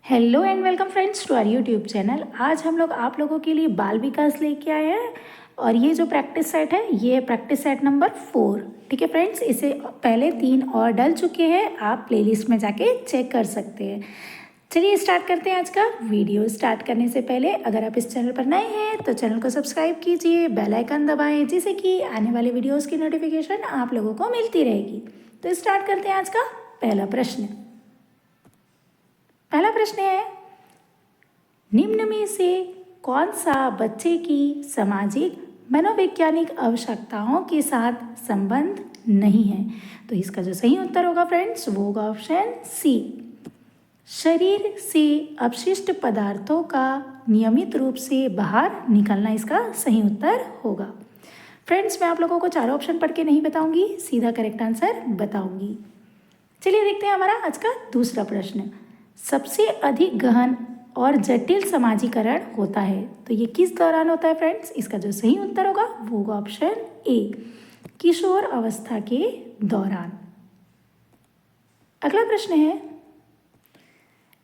Hello and welcome friends to our YouTube channel. आज हम लोग आप लोगों के लिए बाल विकास लेके आए हैं और ये जो प्रैक्टिस सेट है ये प्रैक्टिस सेट नंबर 4। ठीक है फ्रेंड्स, इसे पहले 3 और डल चुके हैं, आप प्लेलिस्ट में जाके चेक कर सकते हैं। चलिए स्टार्ट करते हैं आज का वीडियो। स्टार्ट करने से पहले अगर आप इस चैनल पर नए हैं तो चैनल को सब्सक्राइब कीजिए, बेल आइकन दबाएं जिससे कि आने वाले वीडियोज़ की नोटिफिकेशन आप लोगों को मिलती रहेगी। तो स्टार्ट करते हैं आज का पहला प्रश्न। पहला प्रश्न है, निम्न में से कौन सा बच्चे की सामाजिक मनोवैज्ञानिक आवश्यकताओं के साथ संबंध नहीं है? तो इसका जो सही उत्तर होगा फ्रेंड्स वो होगा ऑप्शन सी, शरीर से अपशिष्ट पदार्थों का नियमित रूप से बाहर निकलना इसका सही उत्तर होगा। फ्रेंड्स, मैं आप लोगों को चारों ऑप्शन पढ़ के नहीं बताऊंगी, सीधा करेक्ट आंसर बताऊंगी। चलिए देखते हैं हमारा आज का दूसरा प्रश्न। सबसे अधिक गहन और जटिल समाजीकरण होता है तो ये किस दौरान होता है फ्रेंड्स? इसका जो सही उत्तर होगा वो होगा ऑप्शन ए, किशोर अवस्था के दौरान। अगला प्रश्न है,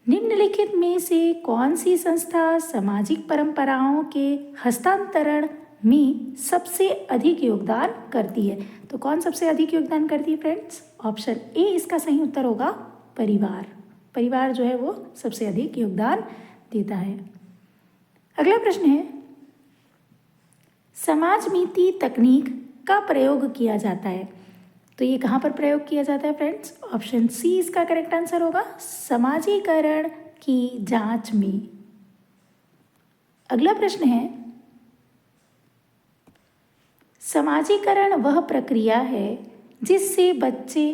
निम्नलिखित में से कौन सी संस्था सामाजिक परंपराओं के हस्तांतरण में सबसे अधिक योगदान करती है? तो कौन सबसे अधिक योगदान करती है फ्रेंड्स? ऑप्शन ए इसका सही उत्तर होगा परिवार। परिवार जो है वो सबसे अधिक योगदान देता है। अगला प्रश्न है, समाज नीति तकनीक का प्रयोग किया जाता है तो ये कहाँ पर प्रयोग किया जाता है फ्रेंड्स? ऑप्शन सी इसका करेक्ट आंसर होगा समाजीकरण की जांच में। अगला प्रश्न है, समाजीकरण वह प्रक्रिया है जिससे बच्चे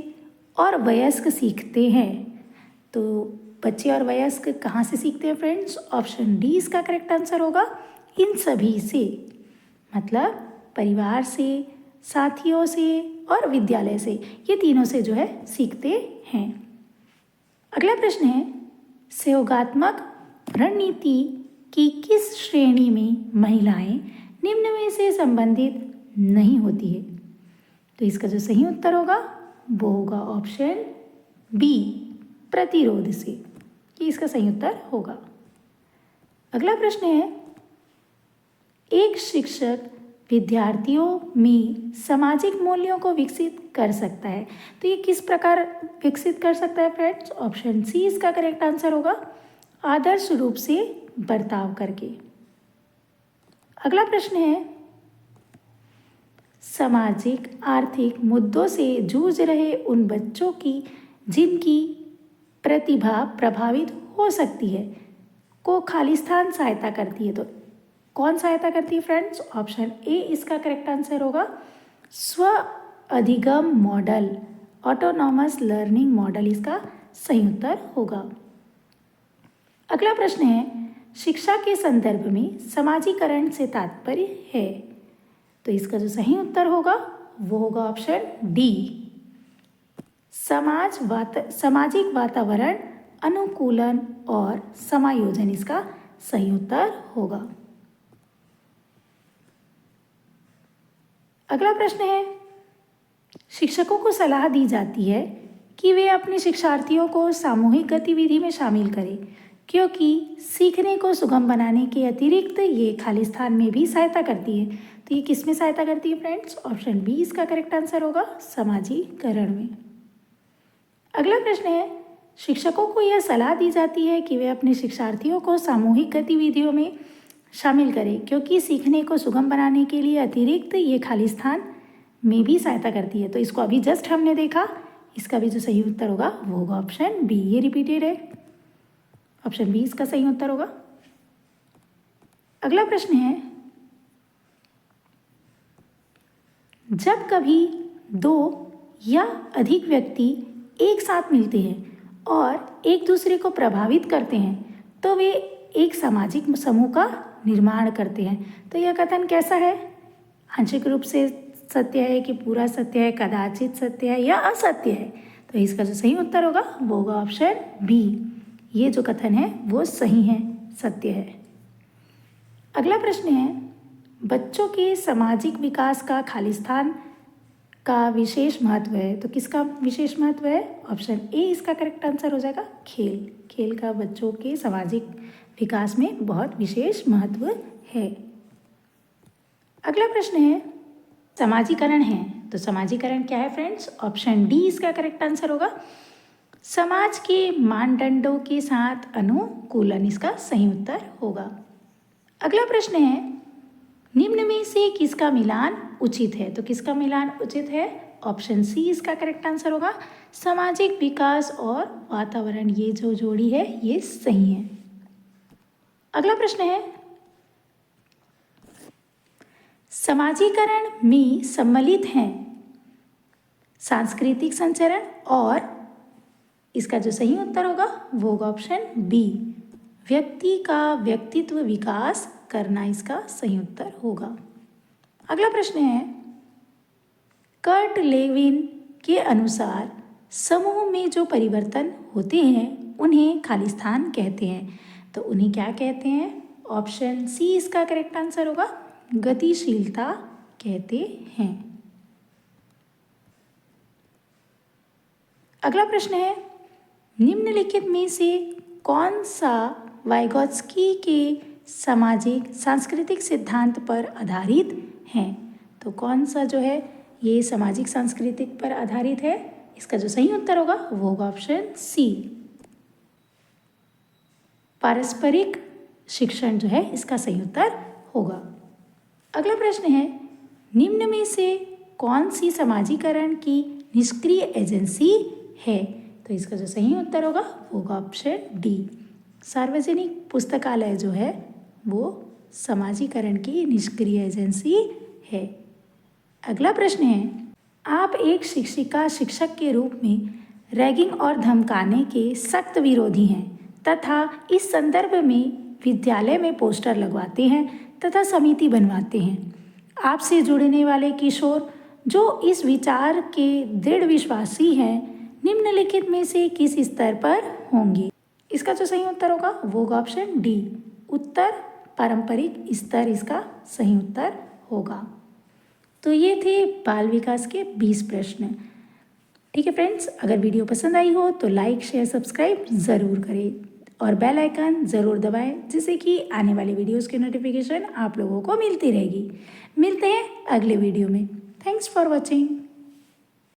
और वयस्क सीखते हैं। तो बच्चे और वयस्क कहाँ से सीखते हैं फ्रेंड्स? ऑप्शन डी इसका करेक्ट आंसर होगा इन सभी से, मतलब परिवार से, साथियों से और विद्यालय से, ये तीनों से जो है सीखते हैं। अगला प्रश्न है, सहयोगात्मक रणनीति की किस श्रेणी में महिलाएं निम्न में से संबंधित नहीं होती है? तो इसका जो सही उत्तर होगा वो होगा ऑप्शन बी, प्रतिरोध से, कि इसका सही उत्तर होगा। अगला प्रश्न है, एक शिक्षक विद्यार्थियों में सामाजिक मूल्यों को विकसित कर सकता है तो ये किस प्रकार विकसित कर सकता है फ्रेंड्स? ऑप्शन सी इसका करेक्ट आंसर होगा आदर्श रूप से बर्ताव करके। अगला प्रश्न है, सामाजिक आर्थिक मुद्दों से जूझ रहे उन बच्चों की जिनकी प्रतिभा प्रभावित हो सकती है को खालिस्तान सहायता करती है तो कौन सहायता करती है फ्रेंड्स? ऑप्शन ए इसका करेक्ट आंसर होगा स्व अधिगम मॉडल, ऑटोनॉमस लर्निंग मॉडल इसका सही उत्तर होगा। अगला प्रश्न है, शिक्षा के संदर्भ में समाजीकरण से तात्पर्य है तो इसका जो सही उत्तर होगा वो होगा ऑप्शन डी, सामाजिक वातावरण अनुकूलन और समायोजन इसका सही उत्तर होगा। अगला प्रश्न है, शिक्षकों को सलाह दी जाती है कि वे अपने शिक्षार्थियों को सामूहिक गतिविधि में शामिल करें क्योंकि सीखने को सुगम बनाने के अतिरिक्त ये खालिस्तान में भी सहायता करती है तो ये किस में सहायता करती है फ्रेंड्स? ऑप्शन बी इसका करेक्ट आंसर होगा समाजीकरण में। अगला प्रश्न है, शिक्षकों को यह सलाह दी जाती है कि वे अपने शिक्षार्थियों को सामूहिक गतिविधियों में शामिल करें क्योंकि सीखने को सुगम बनाने के लिए अतिरिक्त ये खालिस्तान में भी सहायता करती है तो इसको अभी जस्ट हमने देखा, इसका भी जो सही उत्तर होगा वो होगा ऑप्शन बी, ये रिपीटेड है, ऑप्शन बी इसका सही उत्तर होगा। अगला प्रश्न है, जब कभी 2 या अधिक व्यक्ति एक साथ मिलते हैं और एक दूसरे को प्रभावित करते हैं तो वे एक सामाजिक समूह का निर्माण करते हैं तो यह कथन कैसा है? आंशिक रूप से सत्य है कि पूरा सत्य है, कदाचित सत्य है या असत्य है? तो इसका जो सही उत्तर होगा वो होगा ऑप्शन बी, ये जो कथन है वो सही है, सत्य है। अगला प्रश्न है, बच्चों के सामाजिक विकास का का विशेष महत्व है, तो किसका विशेष महत्व है? ऑप्शन ए इसका करेक्ट आंसर हो जाएगा, खेल। खेल का बच्चों के सामाजिक विकास में बहुत विशेष महत्व है। अगला प्रश्न है समाजीकरण है, तो समाजीकरण क्या है फ्रेंड्स? ऑप्शन डी इसका करेक्ट आंसर होगा, समाज के मानदंडों के साथ अनुकूलन इसका सही उत्तर होगा। अगला प्रश्न है निम्न में से किसका मिलान उचित है, तो किसका मिलान उचित है? ऑप्शन सी इसका करेक्ट आंसर होगा, सामाजिक विकास और वातावरण, ये जो जोड़ी है ये सही है। अगला प्रश्न है समाजीकरण में सम्मिलित हैं सांस्कृतिक संचरण और इसका जो सही उत्तर होगा वो होगा ऑप्शन बी, व्यक्ति का व्यक्तित्व विकास करना, इसका सही उत्तर होगा। अगला प्रश्न है कर्ट लेविन के अनुसार समूह में जो परिवर्तन होते हैं उन्हें खालिस्तान कहते हैं, तो उन्हें क्या कहते हैं? ऑप्शन सी इसका करेक्ट आंसर होगा, गतिशीलता कहते हैं। अगला प्रश्न है निम्नलिखित में से कौन सा वाइगोत्स्की के सामाजिक सांस्कृतिक सिद्धांत पर आधारित है, तो कौन सा जो है ये सामाजिक सांस्कृतिक पर आधारित है? इसका जो सही उत्तर होगा वो होगा ऑप्शन सी, पारस्परिक शिक्षण जो है इसका सही उत्तर होगा। अगला प्रश्न है निम्न में से कौन सी समाजीकरण की निष्क्रिय एजेंसी है, तो इसका जो सही उत्तर होगा वो होगा ऑप्शन डी, सार्वजनिक पुस्तकालय जो है वो समाजीकरण की निष्क्रिय एजेंसी है। अगला प्रश्न है आप एक शिक्षिका शिक्षक के रूप में रैगिंग और धमकाने के सख्त विरोधी हैं तथा इस संदर्भ में विद्यालय में पोस्टर लगवाते हैं तथा समिति बनवाते हैं। आपसे जुड़ने वाले किशोर जो इस विचार के दृढ़ विश्वासी हैं निम्नलिखित में से किस स्तर पर होंगे? इसका जो सही उत्तर होगा वो होगा ऑप्शन डी, उत्तर पारंपरिक स्तर इसका सही उत्तर होगा। तो ये थे बाल विकास के 20 प्रश्न। ठीक है फ्रेंड्स, अगर वीडियो पसंद आई हो तो लाइक शेयर सब्सक्राइब ज़रूर करें और बेल आइकन ज़रूर दबाएं जिससे कि आने वाली वीडियोस की नोटिफिकेशन आप लोगों को मिलती रहेगी। मिलते हैं अगले वीडियो में। Thanks for watching.